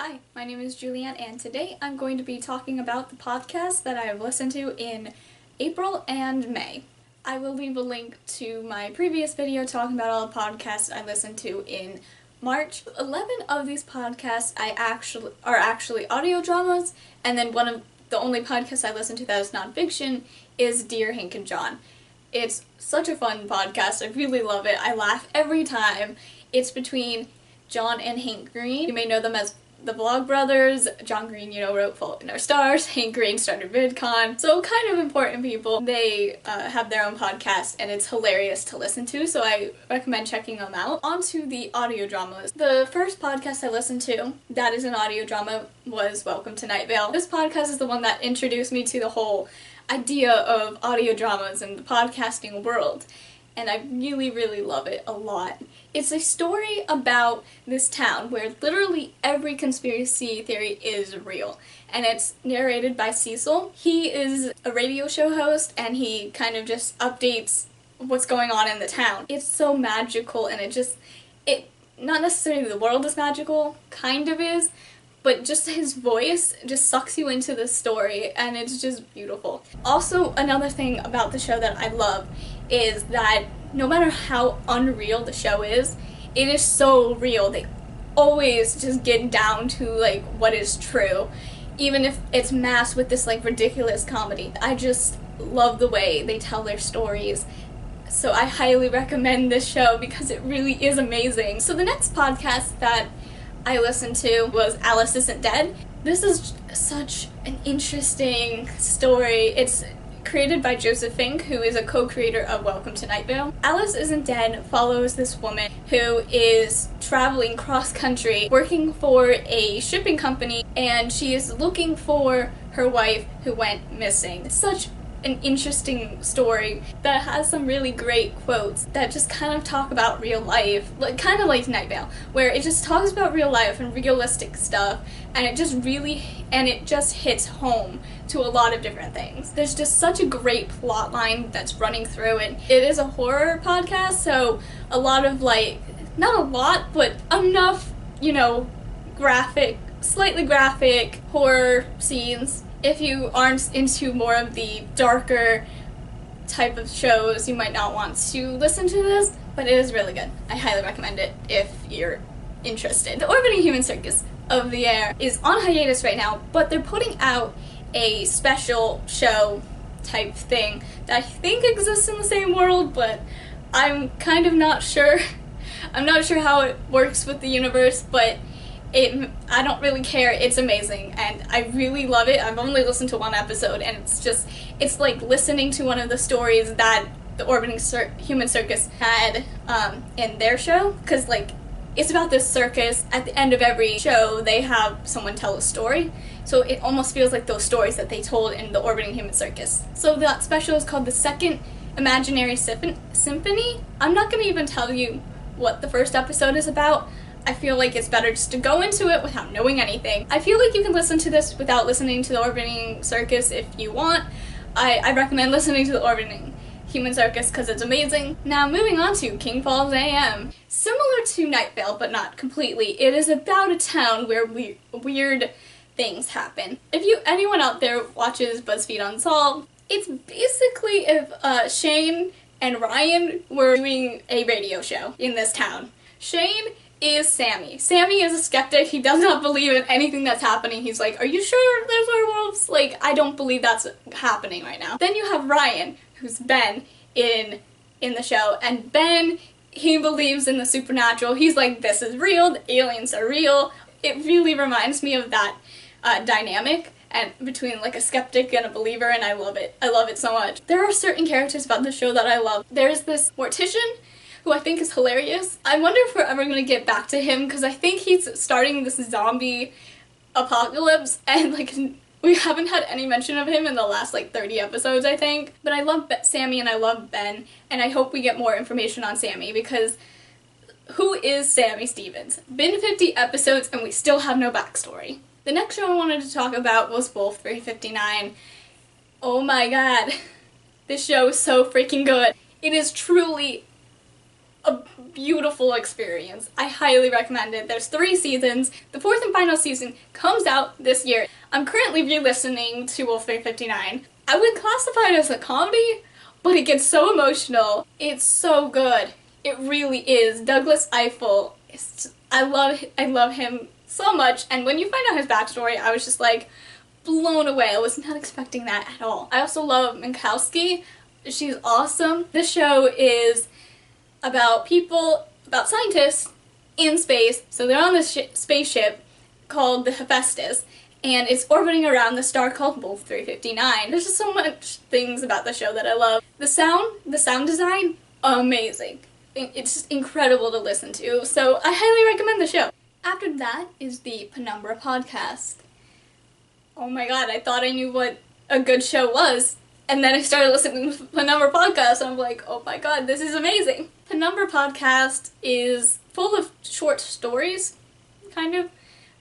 Hi, my name is Julianne, and today I'm going to be talking about the podcast that I have listened to in April and May. I will leave a link to my previous video talking about all the podcasts I listened to in March. 11 of these podcasts are actually audio dramas, and then one of the only podcasts I listen to that is nonfiction is Dear Hank and John. It's such a fun podcast. I really love it. I laugh every time. It's between John and Hank Green. You may know them as the Vlog Brothers. John Green, wrote Fault in Our Stars. Hank Green started VidCon. So kind of important people. They have their own podcast and it's hilarious to listen to, so I recommend checking them out. On to the audio dramas. The first podcast I listened to that is an audio drama was Welcome to Night Vale. This podcast is the one that introduced me to the whole idea of audio dramas and the podcasting world, and I really, really love it a lot. It's a story about this town where literally every conspiracy theory is real, and it's narrated by Cecil. He is a radio show host, and he kind of just updates what's going on in the town. It's so magical, and not necessarily the world is magical, kind of is, but just his voice just sucks you into the story, and it's just beautiful. Also, another thing about the show that I love is that no matter how unreal the show is, it is so real. They always just get down to what is true, even if it's masked with this ridiculous comedy. I just love the way they tell their stories. So I highly recommend this show because it really is amazing. So the next podcast that I listened to was Alice Isn't Dead. This is such an interesting story. It's created by Joseph Fink, who is a co-creator of Welcome to Night Vale. Alice Isn't Dead follows this woman who is traveling cross-country, working for a shipping company, and she is looking for her wife who went missing. It's such an interesting story that has some really great quotes that just kind of talk about real life, kind of like Night Vale, where it just talks about real life and realistic stuff, and it just hits home to a lot of different things. There's just such a great plot line that's running through it. It is a horror podcast, so a lot of not a lot, but enough, slightly graphic horror scenes. If you aren't into more of the darker type of shows, you might not want to listen to this, but it is really good. I highly recommend it if you're interested. The Orbiting Human Circus of the Air is on hiatus right now, but they're putting out a special show type thing that I think exists in the same world, but I'm kind of not sure. I'm not sure how it works with the universe, but I don't really care. It's amazing, and I really love it. I've only listened to one episode, and it's like listening to one of the stories that the Orbiting Human Circus had in their show, because it's about this circus. At the end of every show, they have someone tell a story, so it almost feels like those stories that they told in the Orbiting Human Circus. So that special is called The Second Imaginary Symphony. I'm not going to even tell you what the first episode is about. I feel like it's better just to go into it without knowing anything. I feel like you can listen to this without listening to the Orbiting Circus if you want. I recommend listening to the Orbiting Human Circus because it's amazing. Now moving on to King Falls AM. Similar to Night Vale, but not completely, it is about a town where weird things happen. If anyone out there watches BuzzFeed Unsolved, it's basically if Shane and Ryan were doing a radio show in this town. Shane is Sammy. Sammy is a skeptic. He does not believe in anything that's happening. He's like, are you sure there's werewolves? I don't believe that's happening right now. Then you have Ryan, who's Ben in the show, and Ben, he believes in the supernatural. He's like, this is real, the aliens are real. It really reminds me of that dynamic and between a skeptic and a believer, and I love it. I love it so much. There are certain characters about the show that I love. There's this mortician who I think is hilarious. I wonder if we're ever going to get back to him, because I think he's starting this zombie apocalypse, and we haven't had any mention of him in the last 30 episodes, I think. But I love Sammy and I love Ben, and I hope we get more information on Sammy, because who is Sammy Stevens? Been 50 episodes and we still have no backstory. The next show I wanted to talk about was Wolf 359. Oh my god, this show is so freaking good. It is truly a beautiful experience. I highly recommend it. There's 3 seasons. The 4th and final season comes out this year. I'm currently re-listening to Wolf 359. I would classify it as a comedy, but it gets so emotional. It's so good. It really is. Douglas Eiffel, I love him so much, and when you find out his backstory, I was just like blown away. I was not expecting that at all. I also love Minkowski. She's awesome. This show is about scientists in space. So they're on this spaceship called the Hephaestus, and it's orbiting around the star called Wolf 359. There's just so much things about the show that I love. The sound design, amazing. It's just incredible to listen to, so I highly recommend the show. After that is the Penumbra podcast. Oh my god, I thought I knew what a good show was, and then I started listening to Penumbra podcast, and I'm like, oh my god, this is amazing. Penumbra podcast is full of short stories, kind of.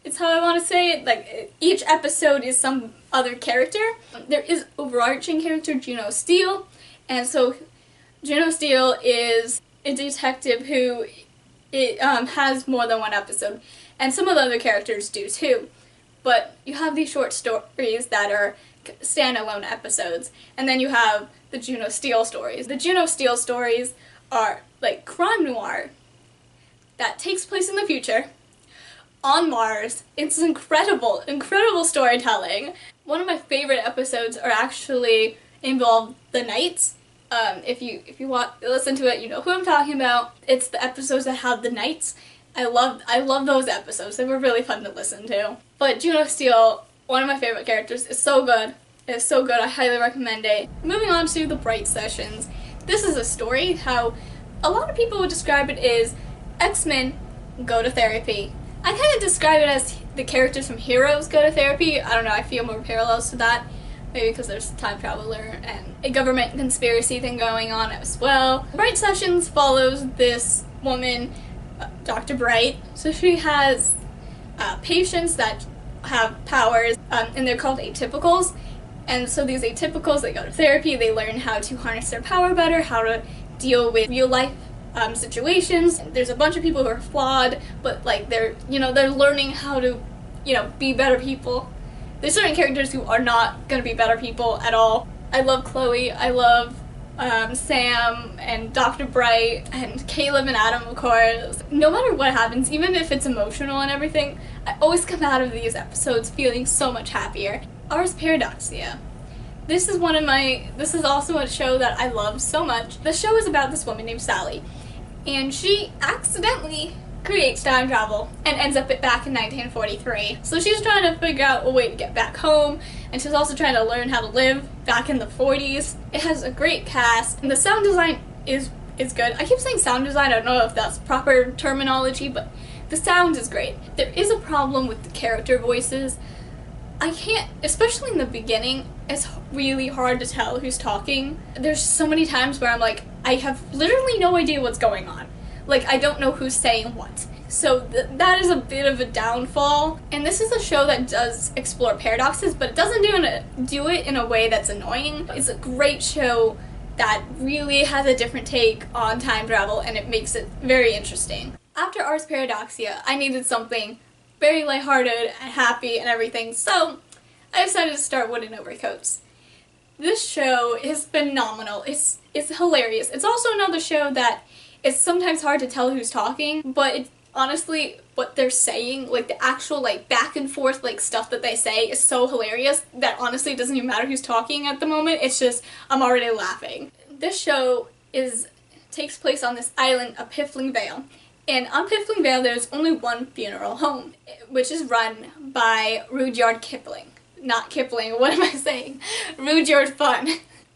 It's how I want to say it. Like, each episode is some other character. There is overarching character, Juno Steele, and so Juno Steele is a detective who has more than one episode, and some of the other characters do too. But you have these short stories that are standalone episodes, and then you have the Juno Steele stories. The Juno Steele stories are like crime noir that takes place in the future on Mars. It's incredible, incredible storytelling. One of my favorite episodes are actually involve the Knights. If you listen to it, you know who I'm talking about. It's the episodes that have the Knights. I love those episodes. They were really fun to listen to. But Juno Steele, one of my favorite characters, is so good. It's so good. I highly recommend it. Moving on to the Bright Sessions. This is a story how a lot of people would describe it as X-Men go to therapy. I kind of describe it as the characters from Heroes go to therapy. I don't know, I feel more parallels to that. Maybe because there's a time traveler and a government conspiracy thing going on as well. Bright Sessions follows this woman, Dr. Bright. So she has patients that have powers, and they're called Atypicals. And so these Atypicals, they go to therapy, they learn how to harness their power better, how to deal with real life situations. There's a bunch of people who are flawed, but like they're learning how to, be better people. There's certain characters who are not going to be better people at all. I love Chloe, I love Sam, and Dr. Bright, and Caleb and Adam, of course. No matter what happens, even if it's emotional and everything, I always come out of these episodes feeling so much happier. Ars Paradoxia. This is also a show that I love so much. The show is about this woman named Sally, and she accidentally creates time travel and ends up back in 1943. So she's trying to figure out a way to get back home, and she's also trying to learn how to live back in the 40s. It has a great cast, and the sound design is good. I keep saying sound design, I don't know if that's proper terminology, but the sound is great. There is a problem with the character voices. I can't, especially in the beginning, it's really hard to tell who's talking. There's so many times where I'm like, I have literally no idea what's going on. Like, I don't know who's saying what. So that is a bit of a downfall. And this is a show that does explore paradoxes, but it doesn't do it in a way that's annoying. It's a great show that really has a different take on time travel, and it makes it very interesting. After Ars Paradoxia, I needed something very lighthearted and happy and everything, so I decided to start Wooden Overcoats. This show is phenomenal. It's hilarious. It's also another show that it's sometimes hard to tell who's talking, but it's honestly what they're saying, like the actual like back and forth like stuff that they say is so hilarious that honestly it doesn't even matter who's talking at the moment. It's just I'm already laughing. This show takes place on this island of Piffling Vale. And on Piffling Vale there's only one funeral home, which is run by Rudyard Kipling. Not Kipling, what am I saying? Rudyard Funn.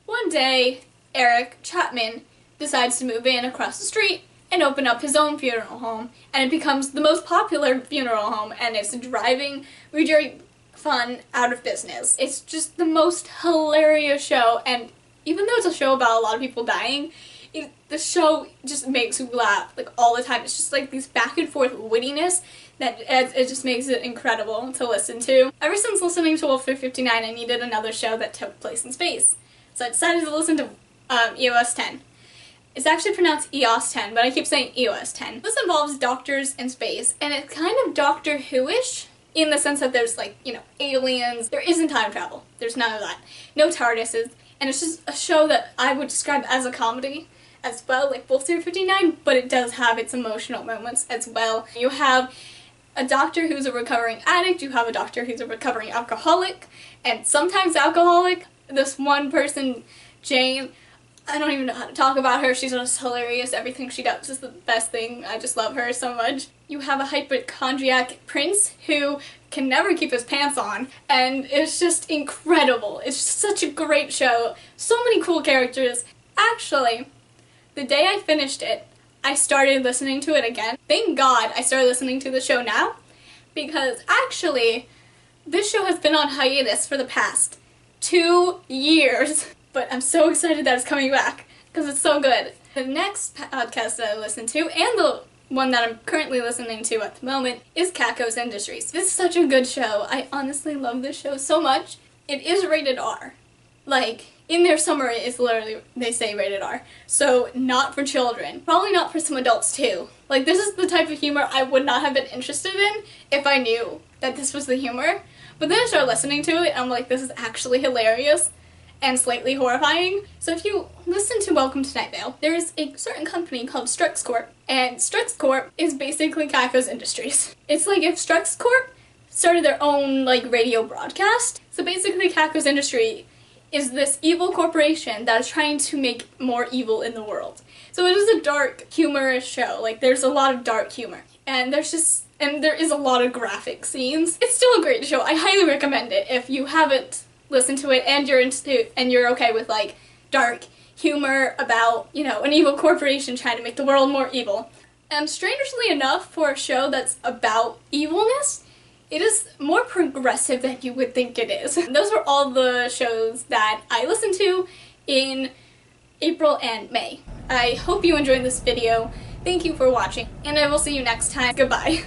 One day, Eric Chapman decides to move in across the street and open up his own funeral home, and it becomes the most popular funeral home, and it's driving Rudyard Funn out of business. It's just the most hilarious show, and even though it's a show about a lot of people dying, the show just makes you laugh like all the time. It's just like these back and forth wittiness that it just makes it incredible to listen to. Ever since listening to Wolf 359, I needed another show that took place in space, so I decided to listen to EOS 10. It's actually pronounced EOS 10, but I keep saying EOS 10. This involves doctors in space, and it's kind of Doctor Who-ish in the sense that there's like, you know, aliens. There isn't time travel. There's none of that. No TARDISes. And it's just a show that I would describe as a comedy as well, like Wolf 359, but it does have its emotional moments as well. You have a doctor who's a recovering addict, you have a doctor who's a recovering alcoholic, and sometimes alcoholic. This one person, Jane, I don't even know how to talk about her. She's just hilarious. Everything she does is the best thing. I just love her so much. You have a hypochondriac prince who can never keep his pants on, and it's just incredible. It's just such a great show. So many cool characters. Actually, the day I finished it, I started listening to it again. Thank God I started listening to the show now, because actually, this show has been on hiatus for the past 2 years. But I'm so excited that it's coming back, because it's so good. The next podcast that I listen to, and the one that I'm currently listening to at the moment, is Catco Industries. This is such a good show. I honestly love this show so much. It is rated R. Like, in their summary, it's literally, they say rated R. So, not for children. Probably not for some adults, too. Like, this is the type of humor I would not have been interested in if I knew that this was the humor. But then I started listening to it, and I'm like, this is actually hilarious and slightly horrifying. So if you listen to Welcome to Night Vale, there is a certain company called Strux Corp, and Strux Corp is basically Catco Industries. It's like if Strux Corp started their own like radio broadcast. So basically Catco Industry is this evil corporation that is trying to make more evil in the world. So it is a dark, humorous show. Like there's a lot of dark humor, and there is a lot of graphic scenes. It's still a great show. I highly recommend it if you haven't listen to it and you're okay with like dark humor about, you know, an evil corporation trying to make the world more evil. And strangely enough, for a show that's about evilness, it is more progressive than you would think it is. Those were all the shows that I listened to in April and May. I hope you enjoyed this video. Thank you for watching, and I will see you next time. Goodbye.